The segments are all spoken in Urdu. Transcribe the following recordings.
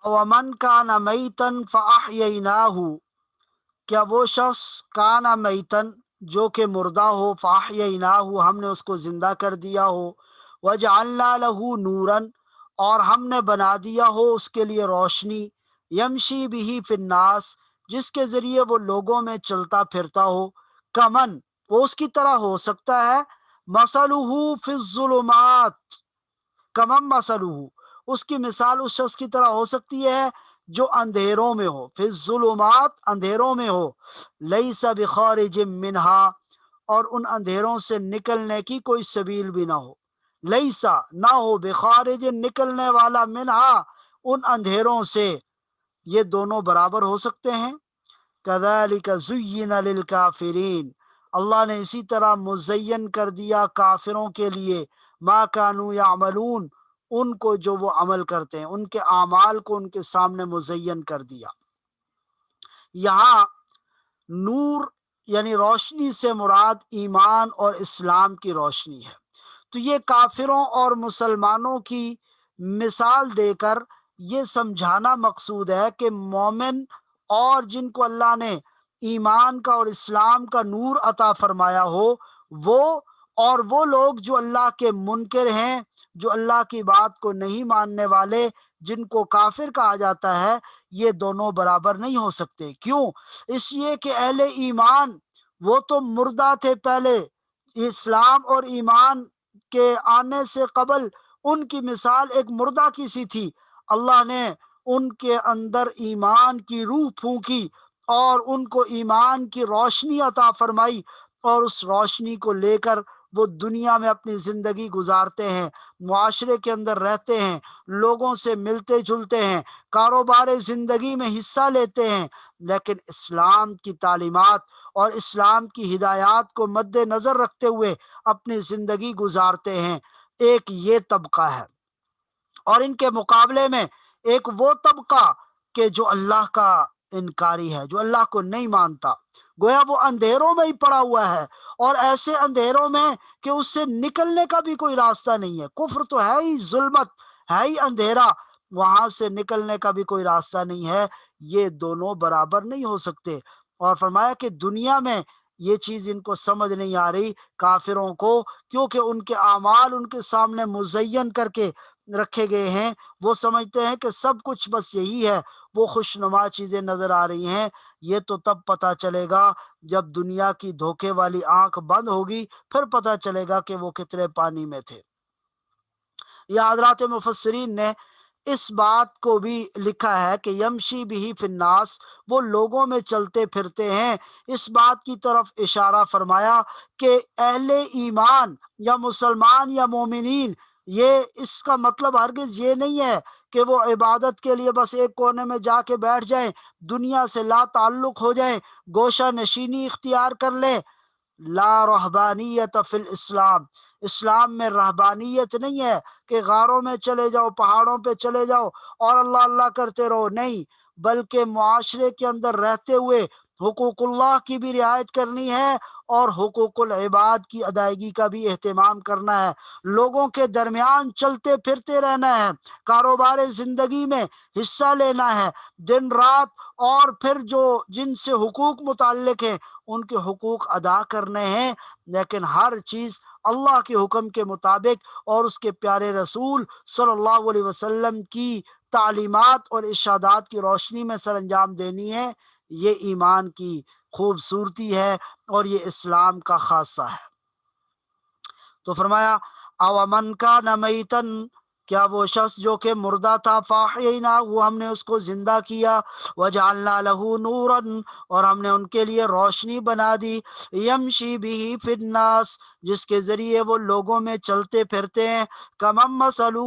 ومن کان میتن فاحییناہ، کیا وہ شخص کان میتن جو کہ مردہ ہو، فاحییناہ ہم نے اس کو زندہ کر دیا ہو، وجعلنا لہ نورا اور ہم نے بنا دیا ہو اس کے لیے روشنی، یمشی بہ فی الناس جس کے ذریعے وہ لوگوں میں چلتا پھرتا ہو، کمن وہ اس کی طرح ہو سکتا ہے، مثلہ فی الظلمات، کمم مثلہ اس کی مثال اس شخص کی طرح ہو سکتی ہے جو اندھیروں میں ہو، فی الظلمات اندھیروں میں ہو، لیس بخارج منہا اور ان اندھیروں سے نکلنے کی کوئی سبیل بھی نہ ہو، لیسا نہ ہو، بخارج نکلنے والا، منہا ان اندھیروں سے، یہ دونوں برابر ہو سکتے ہیں؟ کذالک زین للکافرین، اللہ نے اسی طرح مزین کر دیا کافروں کے لیے، ما کانوا یعملون ان کو جو وہ عمل کرتے ہیں، ان کے اعمال کو ان کے سامنے مزین کر دیا۔ یہاں نور یعنی روشنی سے مراد ایمان اور اسلام کی روشنی ہے۔ تو یہ کافروں اور مسلمانوں کی مثال دے کر یہ سمجھانا مقصود ہے کہ مومن اور جن کو اللہ نے ایمان کا اور اسلام کا نور عطا فرمایا ہو، وہ اور وہ لوگ جو اللہ کے منکر ہیں، جو اللہ کی بات کو نہیں ماننے والے، جن کو کافر کہا جاتا ہے، یہ دونوں برابر نہیں ہو سکتے۔ کیوں؟ اس لیے کہ اہل ایمان وہ تو مردہ تھے پہلے، اسلام اور ایمان کے آنے سے قبل ان کی مثال ایک مردہ کی سی تھی۔ اللہ نے ان کے اندر ایمان کی روح پھونکی اور ان کو ایمان کی روشنی عطا فرمائی، اور اس روشنی کو لے کر وہ دنیا میں اپنی زندگی گزارتے ہیں، معاشرے کے اندر رہتے ہیں، لوگوں سے ملتے جلتے ہیں، کاروبار زندگی میں حصہ لیتے ہیں، لیکن اسلام کی تعلیمات اور اسلام کی ہدایات کو مد نظر رکھتے ہوئے اپنی زندگی گزارتے ہیں۔ ایک یہ طبقہ ہے، اور ان کے مقابلے میں ایک وہ طبقہ کہ جو اللہ کا انکاری ہے، جو اللہ کو نہیں مانتا، گویا وہ اندھیروں میں ہی پڑا ہوا ہے، اور ایسے اندھیروں میں کہ اس سے نکلنے کا بھی کوئی راستہ نہیں ہے۔ کفر تو ہے ہی ظلمت، ہے ہی اندھیرا، وہاں سے نکلنے کا بھی کوئی راستہ نہیں ہے۔ یہ دونوں برابر نہیں ہو سکتے۔ اور فرمایا کہ دنیا میں یہ چیز ان کو سمجھ نہیں آ رہی کافروں کو، کیونکہ ان کے اعمال ان کے سامنے مزین کر کے رکھے گئے ہیں۔ وہ سمجھتے ہیں کہ سب کچھ بس یہی ہے، وہ خوشنما چیزیں نظر آ رہی ہیں۔ یہ تو تب پتہ چلے گا جب دنیا کی دھوکے والی آنکھ بند ہوگی، پھر پتہ چلے گا کہ وہ کتنے پانی میں تھے۔ یا حضرات مفسرین نے اس بات کو بھی لکھا ہے کہ یمشی بہ فی الناس، وہ لوگوں میں چلتے پھرتے ہیں، اس بات کی طرف اشارہ فرمایا کہ اہل ایمان یا مسلمان یا مومنین، یہ اس کا مطلب ہرگز یہ نہیں ہے کہ وہ عبادت کے لیے بس ایک کونے میں جا کے بیٹھ جائیں، دنیا سے لا تعلق ہو جائیں، گوشہ نشینی اختیار کر لیں۔ لا رہبانیت فی الاسلام، اسلام میں رہبانیت نہیں ہے کہ غاروں میں چلے جاؤ، پہاڑوں پہ چلے جاؤ اور اللہ اللہ کرتے رہو، نہیں، بلکہ معاشرے کے اندر رہتے ہوئے حقوق اللہ کی بھی رعایت کرنی ہے اور حقوق العباد کی ادائیگی کا بھی اہتمام کرنا ہے۔ لوگوں کے درمیان چلتے پھرتے رہنا ہے، کاروبار زندگی میں حصہ لینا ہے دن رات، اور پھر جو جن سے حقوق متعلق ہیں ان کے حقوق ادا کرنے ہیں، لیکن ہر چیز اللہ کے حکم کے مطابق اور اس کے پیارے رسول صلی اللہ علیہ وسلم کی تعلیمات اور ارشادات کی روشنی میں سر انجام دینی ہے۔ یہ ایمان کی خوبصورتی ہے اور یہ اسلام کا خاصہ ہے۔ تو فرمایا او من کان میتن، کیا وہ شخص جو کہ مردہ تھا، فاحیینہ وہ ہم نے اس کو زندہ کیا، وجعلنا لہ نورا اور ہم نے ان کے لیے روشنی بنا دی، یمشی بہ فی الناس جس کے ذریعے وہ لوگوں میں چلتے پھرتے ہیں، کمم مثلہ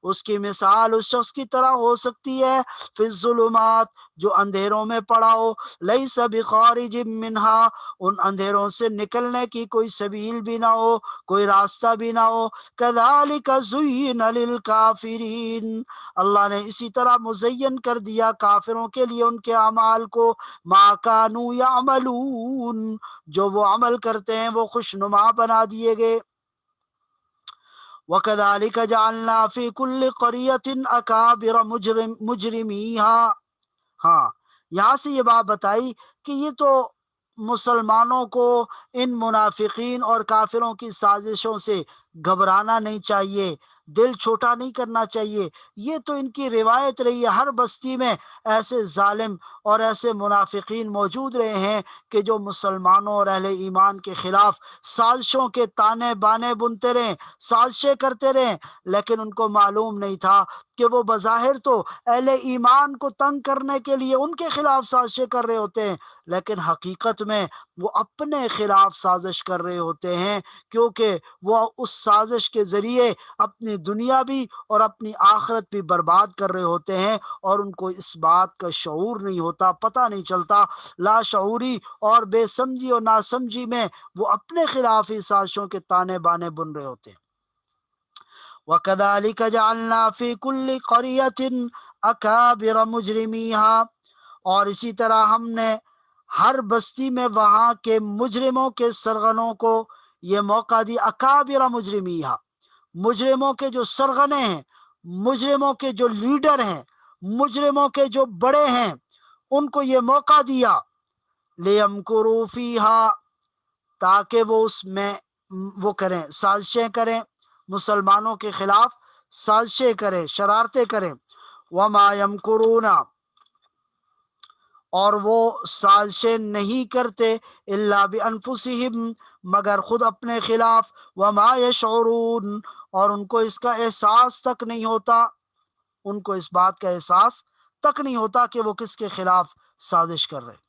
اس کی مثال اس شخص کی طرح ہو سکتی ہے، فی الظلمات جو اندھیروں میں پڑا ہو، لیس بخارج منہا ان اندھیروں سے نکلنے کی کوئی سبیل بھی نہ ہو، کوئی راستہ بھی نہ ہو۔ کذالک زین للکافرین، اللہ نے اسی طرح مزین کر دیا کافروں کے لیے ان کے اعمال کو، ما کانوا یعملون جو وہ عمل کرتے ہیں وہ خوشنما بنا دیے گئے۔ وَكَذَلِكَ جَعَلْنَا فِي كُلِّ قَرْيَةٍ أَكَابِرَ مُجْرِمِيهَا۔ ہاں، یہاں سے یہ بات بتائی کہ یہ تو مسلمانوں کو ان منافقین اور کافروں کی سازشوں سے گھبرانا نہیں چاہیے، دل چھوٹا نہیں کرنا چاہیے۔ یہ تو ان کی روایت رہی ہے، ہر بستی میں ایسے ظالم اور ایسے منافقین موجود رہے ہیں کہ جو مسلمانوں اور اہل ایمان کے خلاف سازشوں کے تانے بانے بنتے رہے، سازشیں کرتے رہے، لیکن ان کو معلوم نہیں تھا کہ وہ بظاہر تو اہل ایمان کو تنگ کرنے کے لیے ان کے خلاف سازشیں کر رہے ہوتے ہیں، لیکن حقیقت میں وہ اپنے خلاف سازش کر رہے ہوتے ہیں، کیونکہ وہ اس سازش کے ذریعے اپنی دنیا بھی اور اپنی آخرت بھی برباد کر رہے ہوتے ہیں، اور ان کو اس بات کا شعور نہیں ہوتا، پتہ نہیں چلتا۔ لا شعوری اور بے سمجھی اور ناسمجھی میں وہ اپنے خلاف ہی سازشوں کے تانے بانے بن رہے ہوتے ہیں۔ وَكَذَلِكَ جَعَلْنَا فِي كُلِّ قَرْيَةٍ أَكَابِرَ مُجْرِمِيهَا، اور اسی طرح ہم نے ہر بستی میں وہاں کے مجرموں کے سرغنوں کو یہ موقع دی۔ اکابر مجرمیہا، مجرموں کے جو سرغنے ہیں، مجرموں کے جو لیڈر ہیں، مجرموں کے جو بڑے ہیں، ان کو یہ موقع دیا، لِيَمْكُرُوا فِيهَا، تاکہ وہ اس میں وہ کریں، سازشیں کریں، مسلمانوں کے خلاف سازشیں کریں، شرارتیں کریں۔ وَمَا يَمْكُرُونَ، اور وہ سازشیں نہیں کرتے، الا بانفسہم، مگر خود اپنے خلاف، وما یشعرون، اور ان کو اس کا احساس تک نہیں ہوتا، ان کو اس بات کا احساس تک نہیں ہوتا کہ وہ کس کے خلاف سازش کر رہے۔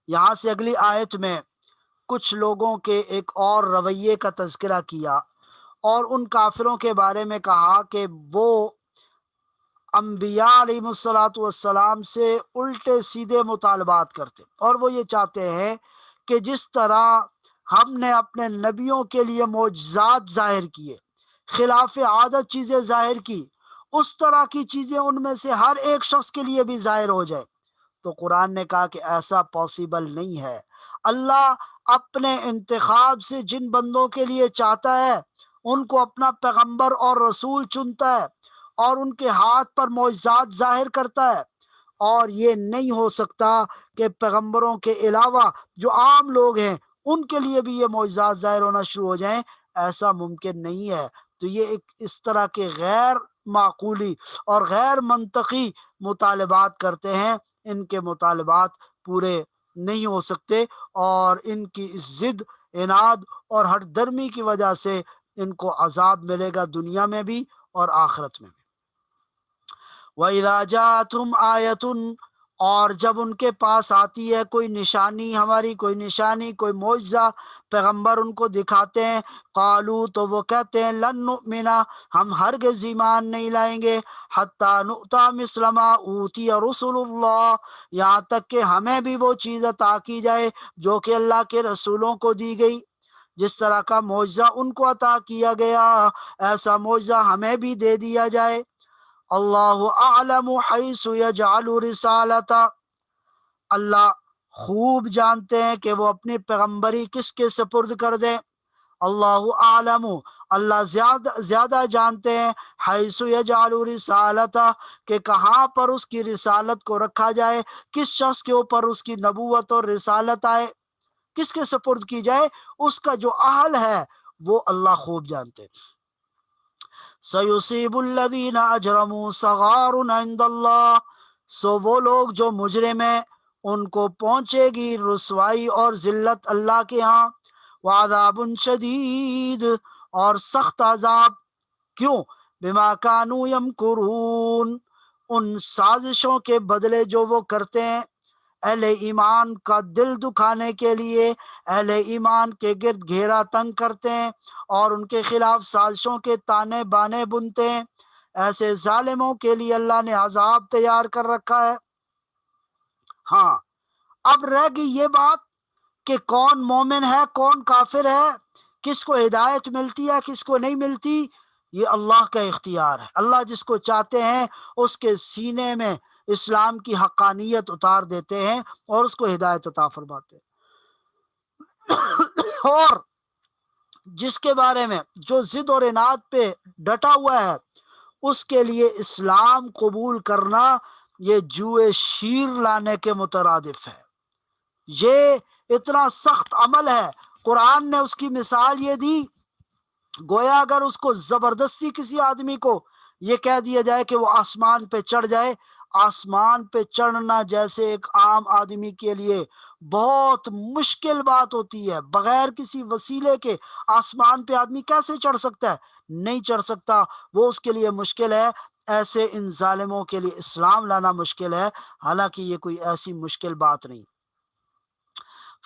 یہاں سے اگلی آیت میں کچھ لوگوں کے ایک اور رویے کا تذکرہ کیا، اور ان کافروں کے بارے میں کہا کہ وہ انبیاء علیہ الصلاۃ والسلام سے الٹے سیدھے مطالبات کرتے، اور وہ یہ چاہتے ہیں کہ جس طرح ہم نے اپنے نبیوں کے لیے معجزات ظاہر کیے، خلاف عادت چیزیں ظاہر کی، اس طرح کی چیزیں ان میں سے ہر ایک شخص کے لیے بھی ظاہر ہو جائے۔ تو قرآن نے کہا کہ ایسا پاسبل نہیں ہے۔ اللہ اپنے انتخاب سے جن بندوں کے لیے چاہتا ہے ان کو اپنا پیغمبر اور رسول چنتا ہے، اور ان کے ہاتھ پر معجزات ظاہر کرتا ہے، اور یہ نہیں ہو سکتا کہ پیغمبروں کے علاوہ جو عام لوگ ہیں ان کے لیے بھی یہ معجزات ظاہر ہونا شروع ہو جائیں، ایسا ممکن نہیں ہے۔ تو یہ ایک اس طرح کے غیر معقولی اور غیر منطقی مطالبات کرتے ہیں، ان کے مطالبات پورے نہیں ہو سکتے، اور ان کی اس ضد، عناد اور ہٹ درمی کی وجہ سے ان کو عذاب ملے گا دنیا میں بھی اور آخرت میں بھی۔ وَإِذَا جَاءَتْهُمْ آیَةٌ، اور جب ان کے پاس آتی ہے کوئی نشانی ہماری، کوئی نشانی، کوئی معجزہ، پیغمبر ان کو دکھاتے ہیں، قالوا، تو وہ کہتے ہیں، لن نؤمن، ہم ہرگز ایمان نہیں لائیں گے، حتی نؤتی مثل ما اوتی رسل اللہ، یہاں تک کہ ہمیں بھی وہ چیز عطا کی جائے جو کہ اللہ کے رسولوں کو دی گئی۔ جس طرح کا معجزہ ان کو عطا کیا گیا، ایسا معجزہ ہمیں بھی دے دیا جائے۔ اللہ اعلم حیث یجعل رسالتہ، اللہ خوب جانتے ہیں کہ وہ اپنی پیغمبری کس کے سپرد کر دیں۔ اللہ اعلم، اللہ زیادہ جانتے ہیں، حیث یجعل رسالتہ، کہ کہاں پر اس کی رسالت کو رکھا جائے، کس شخص کے اوپر اس کی نبوت اور رسالت آئے، کس کے سپرد کی جائے، اس کا جو اہل ہے وہ اللہ خوب جانتے ہیں۔ سَيُصِيبُ الَّذِينَ أَجْرَمُوا صَغَارٌ عِندَ اللَّهِ، سو وہ لوگ جو مجرم ہیں ان کو پہنچے گی رسوائی اور ذلت اللہ کے ہاں، وَعَذَابٌ شَدِيدٌ، اور سخت عذاب، کیوں؟ بِمَا كَانُوا يَمْكُرُونَ، ان سازشوں کے بدلے جو وہ کرتے ہیں، اہل ایمان کا دل دکھانے کے لیے اہل ایمان کے گرد گھیرا تنگ کرتے ہیں اور ان کے خلاف سازشوں کے تانے بانے بنتے ہیں، ایسے ظالموں کے لیے اللہ نے عذاب تیار کر رکھا ہے۔ ہاں، اب رہ گئی یہ بات کہ کون مومن ہے، کون کافر ہے، کس کو ہدایت ملتی ہے، کس کو نہیں ملتی، یہ اللہ کا اختیار ہے۔ اللہ جس کو چاہتے ہیں اس کے سینے میں اسلام کی حقانیت اتار دیتے ہیں اور اس کو ہدایت عطا فرماتے ہیں۔ اور جس کے بارے میں جو ضد اور عناد پہ ڈٹا ہوا ہے اس کے لیے اسلام قبول کرنا یہ جوئے شیر لانے کے مترادف ہے۔ یہ اتنا سخت عمل ہے، قرآن نے اس کی مثال یہ دی، گویا اگر اس کو زبردستی کسی آدمی کو یہ کہہ دیا جائے کہ وہ آسمان پہ چڑھ جائے، آسمان پہ چڑھنا جیسے ایک عام آدمی کے لیے بہت مشکل بات ہوتی ہے، بغیر کسی وسیلے کے آسمان پہ آدمی کیسے چڑھ سکتا ہے؟ نہیں چڑھ سکتا، وہ اس کے لیے مشکل ہے۔ ایسے ان ظالموں کے لیے اسلام لانا مشکل ہے، حالانکہ یہ کوئی ایسی مشکل بات نہیں۔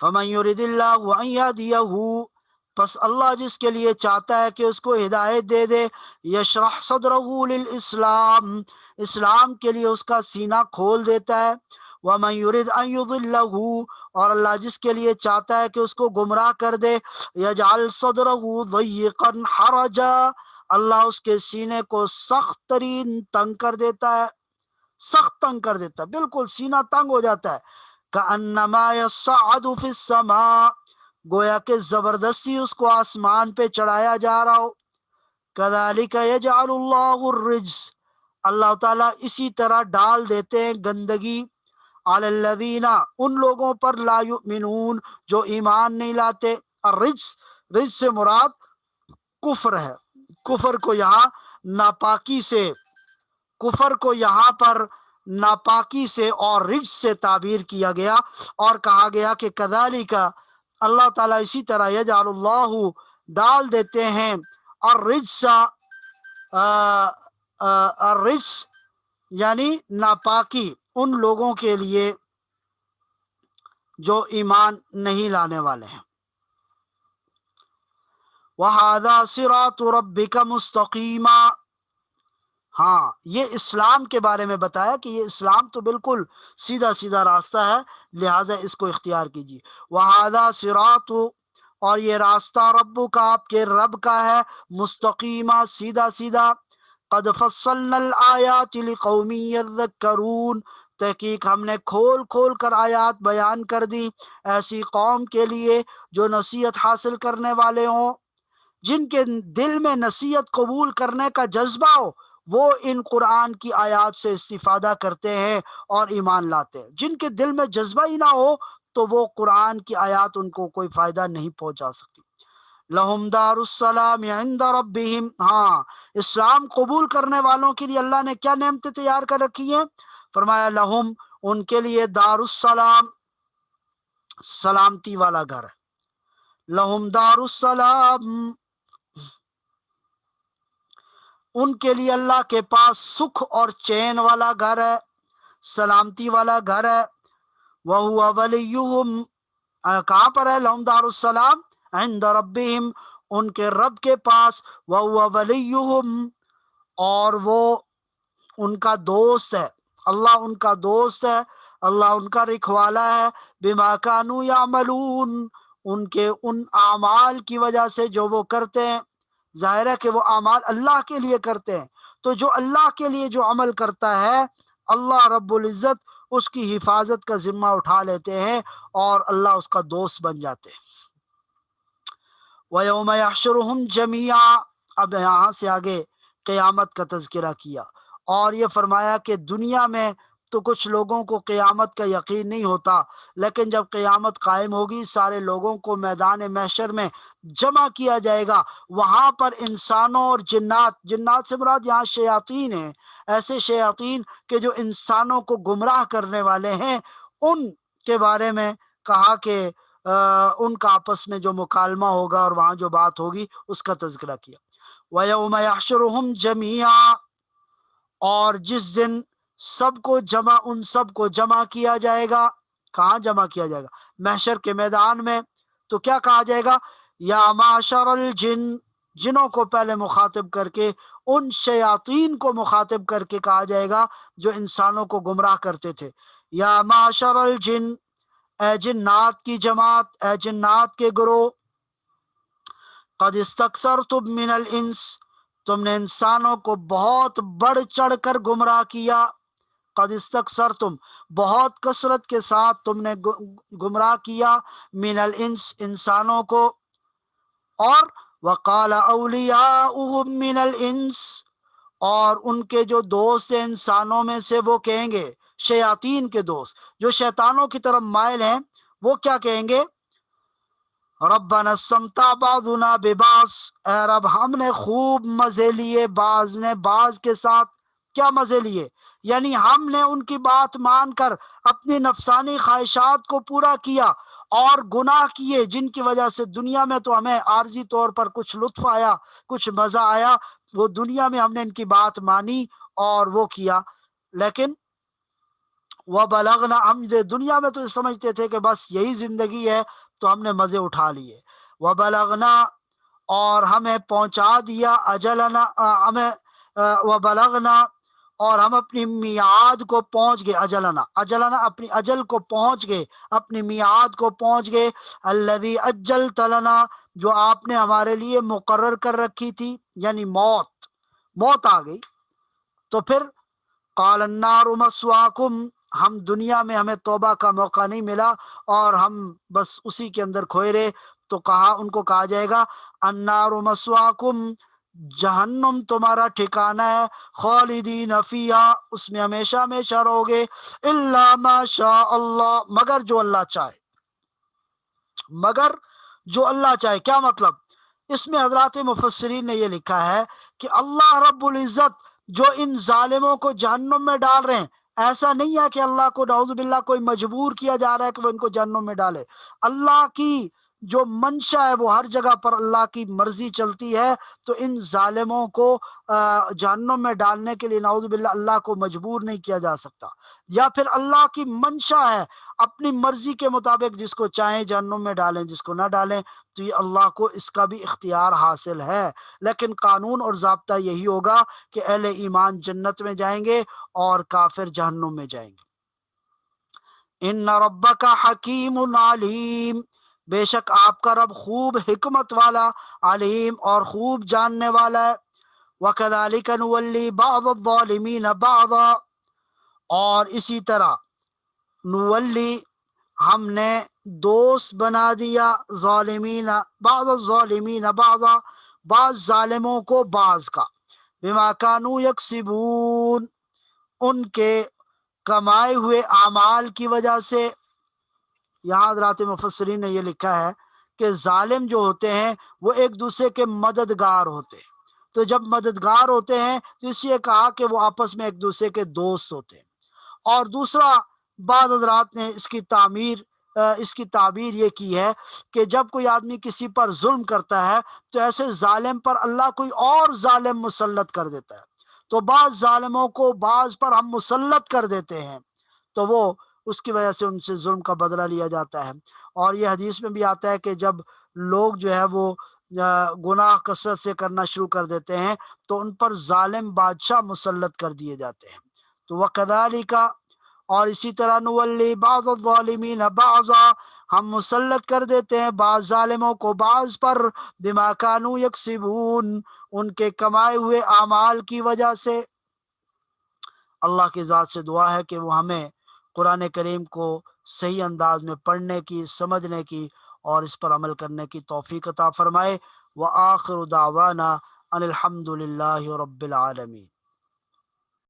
فَمَن يُرِدِ اللَّهُ أَن يَهْدِيَهُ، پس اللہ جس کے لیے چاہتا ہے کہ اس کو ہدایت دے دے، یشرح صدرہ للاسلام، اسلام کے لیے اس کا سینہ کھول دیتا ہے۔ وَمَن يُرِدْ أَن يُضِلَّهُ، اور اللہ جس کے لیے چاہتا ہے کہ اس کو گمراہ کر دے، یجعل صدرہ ضیقا حرجا، اللہ اس کے سینے کو سخت ترین تنگ کر دیتا ہے، سخت تنگ کر دیتا ہے، بالکل سینہ تنگ ہو جاتا ہے۔ کأنما یصعد فی السماء، گویا کہ زبردستی اس کو آسمان پہ چڑھایا جا رہا ہو۔ کذالک یجعل اللہ الرجس، اللہ تعالیٰ اسی طرح ڈال دیتے ہیں گندگی، علی الذین، ان لوگوں پر، لا یؤمنون، جو ایمان نہیں لاتے۔ الرجس، رجس سے مراد کفر ہے، کفر کو یہاں ناپاکی سے، کفر کو یہاں پر ناپاکی سے اور رجس سے تعبیر کیا گیا اور کہا گیا کہ کذالک، اللہ تعالیٰ اسی طرح، یجعل اللہ، ڈال دیتے ہیں، الرجس، الرجس یعنی ناپاکی، ان لوگوں کے لیے جو ایمان نہیں لانے والے ہیں۔ وَهَذَا صِرَاطُ رَبِّكَ مُسْتَقِيمًا، ہاں یہ اسلام کے بارے میں بتایا کہ یہ اسلام تو بالکل سیدھا سیدھا راستہ ہے، لہٰذا اس کو اختیار کیجیے۔ وَهَذَا صِرَاطُ، اور یہ راستہ، ربو کا، آپ کے رب کا ہے، مستقیمہ، سیدھا سیدھا۔ قد فصلنا الآیات لقوم یذکرون، تحقیق ہم نے کھول کھول کر آیات بیان کر دی ایسی قوم کے لیے جو نصیحت حاصل کرنے والے ہوں، جن کے دل میں نصیحت قبول کرنے کا جذبہ ہو، وہ ان قرآن کی آیات سے استفادہ کرتے ہیں اور ایمان لاتے ہیں۔ جن کے دل میں جذبہ ہی نہ ہو تو وہ قرآن کی آیات ان کو کوئی فائدہ نہیں پہنچا سکتی۔ لہم دار السلام عند ربہم، ہاں اسلام قبول کرنے والوں کے لیے اللہ نے کیا نعمتیں تیار کر رکھی ہیں؟ فرمایا لہم، ان کے لیے، دار السلام، سلامتی والا گھر ہے، لہم دار السلام، ان کے لیے اللہ کے پاس سکھ اور چین والا گھر ہے، سلامتی والا گھر ہے۔ وَهُوَ وَلِيُّهُمْ، کہاں پر ہے لہم دار السلام؟ عند ربہم، ان کے رب کے پاس، وَهُوَ وَلِيُّهُمْ، اور وہ ان کا دوست ہے، اللہ ان کا دوست ہے، اللہ ان کا رکھوالا ہے، بما کانوا یعملون، ان کے ان اعمال کی وجہ سے جو وہ کرتے ہیں۔ ظاہر ہے کہ وہ اعمال اللہ کے لیے کرتے ہیں، تو جو اللہ کے لیے جو عمل کرتا ہے، اللہ رب العزت اس کی حفاظت کا ذمہ اٹھا لیتے ہیں اور اللہ اس کا دوست بن جاتے ہیں۔ وَيَوْمَ يَحْشُرُهُمْ جَمِيعًا، اب یہاں سے آگے قیامت کا تذکرہ کیا اور یہ فرمایا کہ دنیا میں تو کچھ لوگوں کو قیامت کا یقین نہیں ہوتا، لیکن جب قیامت قائم ہوگی سارے لوگوں کو میدان محشر میں جمع کیا جائے گا، وہاں پر انسانوں اور جنات، جنات سے مراد یہاں شیاطین ہیں، ایسے شیاطین کہ جو انسانوں کو گمراہ کرنے والے ہیں، ان کے بارے میں کہا کہ ان کا آپس میں جو مکالمہ ہوگا اور وہاں جو بات ہوگی اس کا تذکرہ کیا۔ وَيَوْمَ يَحْشُرُهُمْ جَمِيعًا، اور جس دن سب کو جمع، ان سب کو جمع کیا جائے گا، کہاں جمع کیا جائے گا؟ محشر کے میدان میں۔ تو کیا کہا جائے گا؟ یا معشر الجن، جنوں کو پہلے مخاطب کر کے، ان شیاطین کو مخاطب کر کے کہا جائے گا جو انسانوں کو گمراہ کرتے تھے۔ یا معشر الجن، اے جنات کی جماعت، اے جنات کے گروہ، قد استکثرتم من الانس، تم نے انسانوں کو بہت بڑھ چڑھ کر گمراہ کیا۔ قد استکثرتم، بہت کثرت کے ساتھ تم نے گمراہ کیا، من الانس، انسانوں کو، اور وقال اولیاؤہم من الانس، اور ان کے جو دوست ہیں انسانوں میں سے وہ کہیں گے، شیاطین کے دوست جو شیطانوں کی طرف مائل ہیں، وہ کیا کہیں گے؟ ربنا استمتع بعضنا ببعض، اے رب ہم نے خوب مزے لیے بعض نے بعض کے ساتھ۔ کیا مزے لیے؟ یعنی ہم نے ان کی بات مان کر اپنی نفسانی خواہشات کو پورا کیا اور گناہ کیے جن کی وجہ سے دنیا میں تو ہمیں عارضی طور پر کچھ لطف آیا، کچھ مزہ آیا، وہ دنیا میں ہم نے ان کی بات مانی اور وہ کیا، لیکن وہ بلغنا، ہم دنیا میں تو سمجھتے تھے کہ بس یہی زندگی ہے تو ہم نے مزے اٹھا لیے۔ وہ بلغنا، اور ہمیں پہنچا دیا اجلنا، ہمیں وہ بلغنا، اور ہم اپنی میعاد کو پہنچ گئے، اجلنا اجلنا اپنی اجل کو پہنچ گئے، اپنی میعاد کو پہنچ گئے، الذی اجلت لنا، جو آپ نے ہمارے لیے مقرر کر رکھی تھی، یعنی موت آ گئی۔ تو پھر قال النار مسواکم، ہم دنیا میں ہمیں توبہ کا موقع نہیں ملا اور ہم بس اسی کے اندر کھوئے رہے، تو ان کو کہا جائے گا النار مسواکم، جہنم تمہارا ٹھکانہ ہے، خالدین فیہا، اس میں ہمیشہ ہمیشہ رہو گے، الا ما شاء اللہ، مگر جو اللہ چاہے، مگر جو اللہ چاہے۔ کیا مطلب؟ اس میں حضرات مفسرین نے یہ لکھا ہے کہ اللہ رب العزت جو ان ظالموں کو جہنم میں ڈال رہے ہیں، ایسا نہیں ہے کہ اللہ کو نعوذ باللہ کوئی مجبور کیا جا رہا ہے کہ وہ ان کو جہنم میں ڈالے۔ اللہ کی جو منشا ہے وہ ہر جگہ پر اللہ کی مرضی چلتی ہے، تو ان ظالموں کو جہنم میں ڈالنے کے لیے نعوذ باللہ اللہ کو مجبور نہیں کیا جا سکتا، یا پھر اللہ کی منشا ہے اپنی مرضی کے مطابق جس کو چاہیں جہنم میں ڈالیں، جس کو نہ ڈالیں، تو یہ اللہ کو اس کا بھی اختیار حاصل ہے، لیکن قانون اور ضابطہ یہی ہوگا کہ اہل ایمان جنت میں جائیں گے اور کافر جہنم میں جائیں گے۔ ان ربک حکیم علیم، بے شک آپ کا رب خوب حکمت والا، علیم اور خوب جاننے والا ہے۔ وَكَذَلِكَ نُوَلِّي بَعْضَ الظَّالِمِينَ بَعْضًا، اور اسی طرح نولی، ہم نے دوست بنا دیا، ظالمین بعض الظالمین بعضا، بعض ظالموں کو بعض کا، بما کانوا یکسبون، ان کے کمائے ہوئے اعمال کی وجہ سے۔ یہاں حضرات مفسرین نے یہ لکھا ہے کہ ظالم جو ہوتے ہیں وہ ایک دوسرے کے مددگار ہوتے ہیں، تو جب مددگار ہوتے ہیں تو اس لیے کہا کہ وہ آپس میں ایک دوسرے کے دوست ہوتے ہیں۔ اور دوسرا، بعض حضرات نے اس کی تعبیر یہ کی ہے کہ جب کوئی آدمی کسی پر ظلم کرتا ہے تو ایسے ظالم پر اللہ کوئی اور ظالم مسلط کر دیتا ہے، تو بعض ظالموں کو بعض پر ہم مسلط کر دیتے ہیں، تو وہ اس کی وجہ سے ان سے ظلم کا بدلہ لیا جاتا ہے۔ اور یہ حدیث میں بھی آتا ہے کہ جب لوگ جو ہے وہ گناہ کثرت سے کرنا شروع کر دیتے ہیں تو ان پر ظالم بادشاہ مسلط کر دیے جاتے ہیں۔ تو وَكَذَلِكَ، اور اسی طرح نولی بعض الظالمین بعضا، ہم مسلط کر دیتے ہیں بعض ظالموں کو بعض پر، بما کانوا یکسبون، ان کے کمائے ہوئے اعمال کی وجہ سے۔ اللہ کی ذات سے دعا ہے کہ وہ ہمیں قرآن کریم کو صحیح انداز میں پڑھنے کی، سمجھنے کی اور اس پر عمل کرنے کی توفیق عطا فرمائے۔ وآخر دعوانا ان الحمد للہ رب العالمین۔